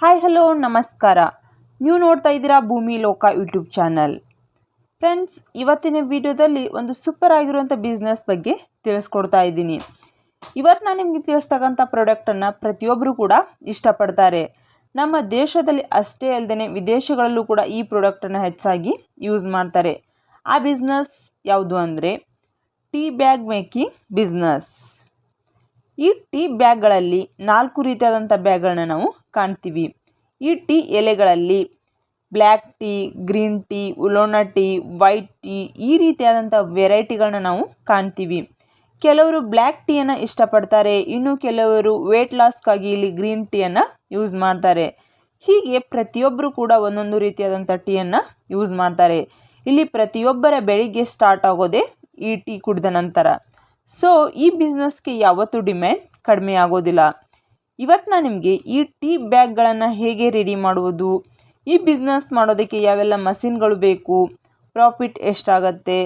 Hi hello ನಮಸ್ಕಾರ. ನೀವು ನೋಡ್ತಾ ಇದ್ದೀರಾ ಭೂಮಿ ಲೋಕ ಯೂಟ್ಯೂಬ್ ಚಾನಲ್. ಫ್ರೆಂಡ್ಸ್, ಇವತ್ತಿನ ವಿಡಿಯೋದಲ್ಲಿ ಒಂದು ಸೂಪರ್ ಆಗಿರುವಂಥ ಬಿಸ್ನೆಸ್ ಬಗ್ಗೆ ತಿಳಿಸ್ಕೊಡ್ತಾ ಇದ್ದೀನಿ. ಇವತ್ತು ನಾನು ನಿಮಗೆ ತಿಳಿಸ್ತಕ್ಕಂಥ ಪ್ರಾಡಕ್ಟನ್ನು ಪ್ರತಿಯೊಬ್ಬರು ಕೂಡ ಇಷ್ಟಪಡ್ತಾರೆ. ನಮ್ಮ ದೇಶದಲ್ಲಿ ಅಷ್ಟೇ ಅಲ್ಲದೆ ವಿದೇಶಗಳಲ್ಲೂ ಕೂಡ ಈ ಪ್ರಾಡಕ್ಟನ್ನು ಹೆಚ್ಚಾಗಿ ಯೂಸ್ ಮಾಡ್ತಾರೆ. ಆ ಬಿಸ್ನೆಸ್ ಯಾವುದು ಅಂದರೆ ಟೀ ಬ್ಯಾಗ್ ಮೇಕಿಂಗ್ ಬಿಸ್ನೆಸ್. ಈ ಟೀ ಬ್ಯಾಗ್ಗಳಲ್ಲಿ 4 ರೀತಿಯಾದಂಥ ಬ್ಯಾಗ್ಗಳನ್ನ ನಾವು ಕಾಣ್ತೀವಿ. ಈ ಟೀ ಎಲೆಗಳಲ್ಲಿ black tea, green tea, oolong tea, white tea ಈ ರೀತಿಯಾದಂಥ ವೆರೈಟಿಗಳನ್ನ ನಾವು ಕಾಣ್ತೀವಿ. ಕೆಲವರು ಬ್ಲ್ಯಾಕ್ ಟೀಯನ್ನು ಇಷ್ಟಪಡ್ತಾರೆ, ಇನ್ನು ಕೆಲವರು ವೇಟ್ ಲಾಸ್ಗಾಗಿ ಇಲ್ಲಿ ಗ್ರೀನ್ ಟೀಯನ್ನು ಯೂಸ್ ಮಾಡ್ತಾರೆ. ಹೀಗೆ ಪ್ರತಿಯೊಬ್ಬರು ಕೂಡ ಒಂದೊಂದು ರೀತಿಯಾದಂಥ ಟೀಯನ್ನು ಯೂಸ್ ಮಾಡ್ತಾರೆ. ಇಲ್ಲಿ ಪ್ರತಿಯೊಬ್ಬರ ಬೆಳಿಗ್ಗೆ ಸ್ಟಾರ್ಟ್ ಆಗೋದೇ ಈ ಟೀ ಕುಡಿದ ನಂತರ. ಸೊ ಈ ಬಿಸ್ನೆಸ್ಗೆ ಯಾವತ್ತೂ ಡಿಮ್ಯಾಂಡ್ ಕಡಿಮೆ ಆಗೋದಿಲ್ಲ. ಇವತ್ತು ನಾನು ನಿಮಗೆ ಈ ಟೀ ಬ್ಯಾಗ್ಗಳನ್ನು ಹೇಗೆ ರೆಡಿ ಮಾಡುವುದು, ಈ ಬಿಸ್ನೆಸ್ ಮಾಡೋದಕ್ಕೆ ಯಾವೆಲ್ಲ ಮಷಿನ್ಗಳು ಬೇಕು, ಪ್ರಾಫಿಟ್ ಎಷ್ಟಾಗತ್ತೆ,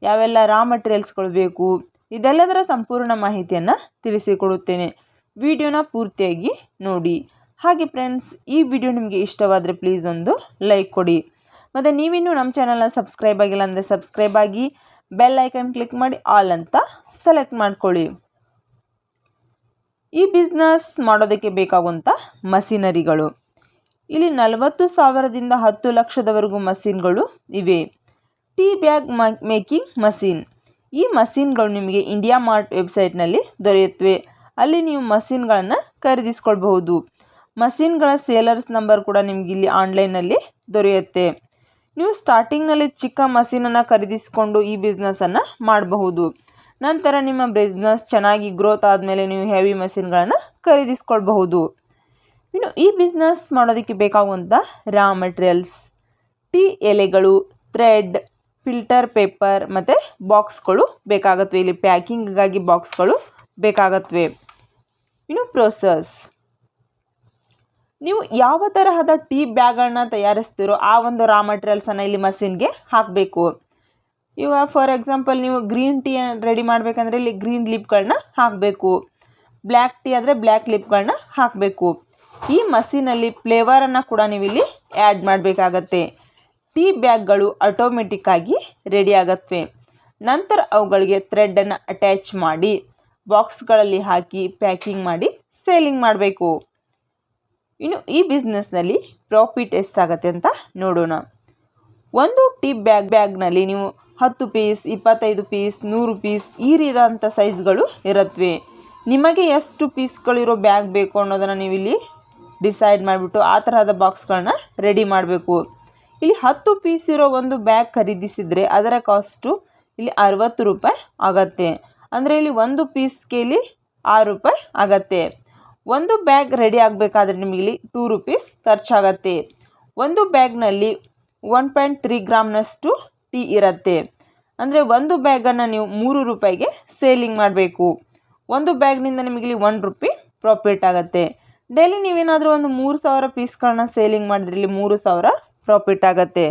ಯಾವೆಲ್ಲ ರಾ ಮಟೀರಿಯಲ್ಸ್ಗಳು ಬೇಕು, ಇದೆಲ್ಲದರ ಸಂಪೂರ್ಣ ಮಾಹಿತಿಯನ್ನು ತಿಳಿಸಿಕೊಡುತ್ತೇನೆ. ವಿಡಿಯೋನ ಪೂರ್ತಿಯಾಗಿ ನೋಡಿ. ಹಾಗೆ ಫ್ರೆಂಡ್ಸ್, ಈ ವಿಡಿಯೋ ನಿಮಗೆ ಇಷ್ಟವಾದರೆ ಪ್ಲೀಸ್ ಒಂದು ಲೈಕ್ ಕೊಡಿ. ಮತ್ತು ನೀವಿನ್ನೂ ನಮ್ಮ ಚಾನಲ್ನ ಸಬ್ಸ್ಕ್ರೈಬ್ ಆಗಿಲ್ಲ ಅಂದರೆ ಸಬ್ಸ್ಕ್ರೈಬ್ ಆಗಿ ಬೆಲ್ ಐಕನ್ ಕ್ಲಿಕ್ ಮಾಡಿ ಆಲ್ ಅಂತ ಸೆಲೆಕ್ಟ್ ಮಾಡ್ಕೊಳ್ಳಿ. ಈ ಬಿಸ್ನೆಸ್ ಮಾಡೋದಕ್ಕೆ ಬೇಕಾಗುವಂಥ ಮಷಿನರಿಗಳು ಇಲ್ಲಿ 40,000ದಿಂದ 10 ಲಕ್ಷದವರೆಗೂ ಮಷಿನ್ಗಳು ಇವೆ. Tea bag making machine. ಈ ಮಷಿನ್ಗಳು ನಿಮಗೆ ಇಂಡಿಯಾ ಮಾರ್ಟ್ ವೆಬ್ಸೈಟ್ನಲ್ಲಿ ದೊರೆಯುತ್ತವೆ. ಅಲ್ಲಿ ನೀವು ಮಷಿನ್ಗಳನ್ನು ಖರೀದಿಸ್ಕೊಳ್ಬಹುದು. ಮಷಿನ್ಗಳ ಸೇಲರ್ಸ್ ನಂಬರ್ ಕೂಡ ನಿಮಗೆ ಇಲ್ಲಿ ಆನ್ಲೈನಲ್ಲಿ ದೊರೆಯುತ್ತೆ. ನೀವು ಸ್ಟಾರ್ಟಿಂಗ್ನಲ್ಲಿ ಚಿಕ್ಕ ಮಷೀನನ್ನು ಖರೀದಿಸಿಕೊಂಡು ಈ ಬಿಸ್ನೆಸ್ಸನ್ನು ಮಾಡಬಹುದು. ನಂತರ ನಿಮ್ಮ ಬಿಸ್ನೆಸ್ ಚೆನ್ನಾಗಿ ಗ್ರೋತ್ ಆದಮೇಲೆ ನೀವು ಹೆವಿ ಮಷಿನ್ಗಳನ್ನು ಖರೀದಿಸ್ಕೊಳ್ಬಹುದು. ಇನ್ನು ಈ ಬಿಸ್ನೆಸ್ ಮಾಡೋದಕ್ಕೆ ಬೇಕಾಗುವಂಥ ರಾ ಮಟೀರಿಯಲ್ಸ್ ಟೀ ಎಲೆಗಳು, ಥ್ರೆಡ್, ಫಿಲ್ಟರ್ ಪೇಪರ್ ಮತ್ತು ಬಾಕ್ಸ್ಗಳು ಬೇಕಾಗತ್ವೆ. ಇಲ್ಲಿ ಪ್ಯಾಕಿಂಗ್ಗಾಗಿ ಬಾಕ್ಸ್ಗಳು ಬೇಕಾಗತ್ವೆ. ಇನ್ನು ಪ್ರೋಸೆಸ್, ನೀವು ಯಾವ ತರಹದ ಟೀ ಬ್ಯಾಗ್ಗಳನ್ನ ತಯಾರಿಸ್ತೀರೋ ಆ ಒಂದು ರಾ ಮಟೀರಿಯಲ್ಸನ್ನು ಇಲ್ಲಿ ಮಷಿನ್ಗೆ ಹಾಕಬೇಕು. ಇವಾಗ ಫಾರ್ ಎಕ್ಸಾಂಪಲ್ ನೀವು ಗ್ರೀನ್ ಟೀ ರೆಡಿ ಮಾಡಬೇಕಂದ್ರೆ ಇಲ್ಲಿ ಗ್ರೀನ್ ಲಿಪ್ಗಳನ್ನ ಹಾಕಬೇಕು. ಬ್ಲ್ಯಾಕ್ ಟೀ ಆದರೆ ಬ್ಲ್ಯಾಕ್ ಲಿಪ್ಗಳನ್ನ ಹಾಕಬೇಕು. ಈ ಮಷೀನಲ್ಲಿ ಫ್ಲೇವರನ್ನು ಕೂಡ ನೀವು ಇಲ್ಲಿ ಆ್ಯಡ್ ಮಾಡಬೇಕಾಗತ್ತೆ. ಟೀ ಬ್ಯಾಗ್ಗಳು ಆಟೋಮೆಟಿಕ್ಕಾಗಿ ರೆಡಿ ಆಗತ್ವೆ. ನಂತರ ಅವುಗಳಿಗೆ ಥ್ರೆಡನ್ನು ಅಟ್ಯಾಚ್ ಮಾಡಿ ಬಾಕ್ಸ್ಗಳಲ್ಲಿ ಹಾಕಿ ಪ್ಯಾಕಿಂಗ್ ಮಾಡಿ ಸೇಲಿಂಗ್ ಮಾಡಬೇಕು. ಇನ್ನು ಈ ಬಿಸ್ನೆಸ್ನಲ್ಲಿ ಪ್ರಾಫಿಟ್ ಎಷ್ಟಾಗತ್ತೆ ಅಂತ ನೋಡೋಣ. ಒಂದು ಟೀ ಬ್ಯಾಗ್ನಲ್ಲಿ ನೀವು 10 ಪೀಸ್, 25 ಪೀಸ್, 100 ಪೀಸ್ ಈ ರೀತಿಯಾದಂಥ ಸೈಜ್ಗಳು ಇರುತ್ತವೆ. ನಿಮಗೆ ಎಷ್ಟು ಪೀಸ್ಗಳಿರೋ ಬ್ಯಾಗ್ ಬೇಕು ಅನ್ನೋದನ್ನು ನೀವು ಇಲ್ಲಿ ಡಿಸೈಡ್ ಮಾಡಿಬಿಟ್ಟು ಆ ತರಹದ ಬಾಕ್ಸ್ಗಳನ್ನ ರೆಡಿ ಮಾಡಬೇಕು. ಇಲ್ಲಿ 10 ಪೀಸ್ ಇರೋ ಒಂದು ಬ್ಯಾಗ್ ಖರೀದಿಸಿದರೆ ಅದರ ಕಾಸ್ಟು ಇಲ್ಲಿ 60 ರೂಪಾಯಿ ಆಗತ್ತೆ. ಅಂದರೆ ಇಲ್ಲಿ ಒಂದು ಪೀಸ್ಗೆ ಇಲ್ಲಿ 6 ರೂಪಾಯಿ ಆಗತ್ತೆ. ಒಂದು ಬ್ಯಾಗ್ ರೆಡಿ ಆಗಬೇಕಾದ್ರೆ ನಿಮಗಿಲ್ಲಿ 2 ರೂಪೀಸ್ ಖರ್ಚಾಗತ್ತೆ. ಒಂದು ಬ್ಯಾಗ್ನಲ್ಲಿ 1.3 ಗ್ರಾಮ್ನಷ್ಟು ಟೀ ಇರುತ್ತೆ. ಅಂದರೆ ಒಂದು ಬ್ಯಾಗನ್ನು ನೀವು 3 ರೂಪಾಯಿಗೆ ಸೇಲಿಂಗ್ ಮಾಡಬೇಕು. ಒಂದು ಬ್ಯಾಗ್ನಿಂದ ನಿಮಗಿಲ್ಲಿ 1 ರೂಪಾಯಿ ಪ್ರಾಫಿಟ್ ಆಗುತ್ತೆ. ಡೈಲಿ ನೀವೇನಾದರೂ ಒಂದು 3,000 ಪೀಸ್ಗಳನ್ನ ಸೇಲಿಂಗ್ ಮಾಡಿದ್ರೆ ಇಲ್ಲಿ 3,000 ಪ್ರಾಫಿಟ್ ಆಗುತ್ತೆ.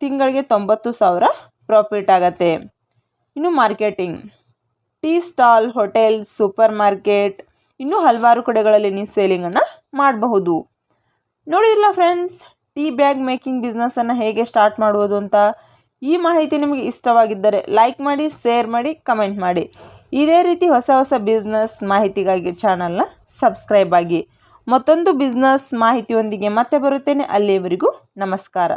ತಿಂಗಳಿಗೆ 90,000 ಪ್ರಾಫಿಟ್ ಆಗುತ್ತೆ. ಇನ್ನು marketing, tea stall, hotel, super market ಇನ್ನೂ ಹಲವಾರು ಕಡೆಗಳಲ್ಲಿ ನೀವು ಸೇಲಿಂಗನ್ನು ಮಾಡಬಹುದು. ನೋಡಿದ್ರಲ್ಲ ಫ್ರೆಂಡ್ಸ್, ಟೀ ಬ್ಯಾಗ್ ಮೇಕಿಂಗ್ ಬಿಸ್ನೆಸ್ಸನ್ನು ಹೇಗೆ ಸ್ಟಾರ್ಟ್ ಮಾಡುವುದು ಅಂತ. ಈ ಮಾಹಿತಿ ನಿಮಗೆ ಇಷ್ಟವಾಗಿದ್ದರೆ ಲೈಕ್ ಮಾಡಿ, ಶೇರ್ ಮಾಡಿ, ಕಮೆಂಟ್ ಮಾಡಿ. ಇದೇ ರೀತಿ ಹೊಸ ಹೊಸ ಬಿಸ್ನೆಸ್ ಮಾಹಿತಿಗಾಗಿ ಚಾನಲ್ನ ಸಬ್ಸ್ಕ್ರೈಬ್ ಆಗಿ. ಮತ್ತೊಂದು ಬಿಸ್ನೆಸ್ ಮಾಹಿತಿಯೊಂದಿಗೆ ಮತ್ತೆ ಬರುತ್ತೇನೆ. ಅಲ್ಲಿಯವರೆಗೂ ನಮಸ್ಕಾರ.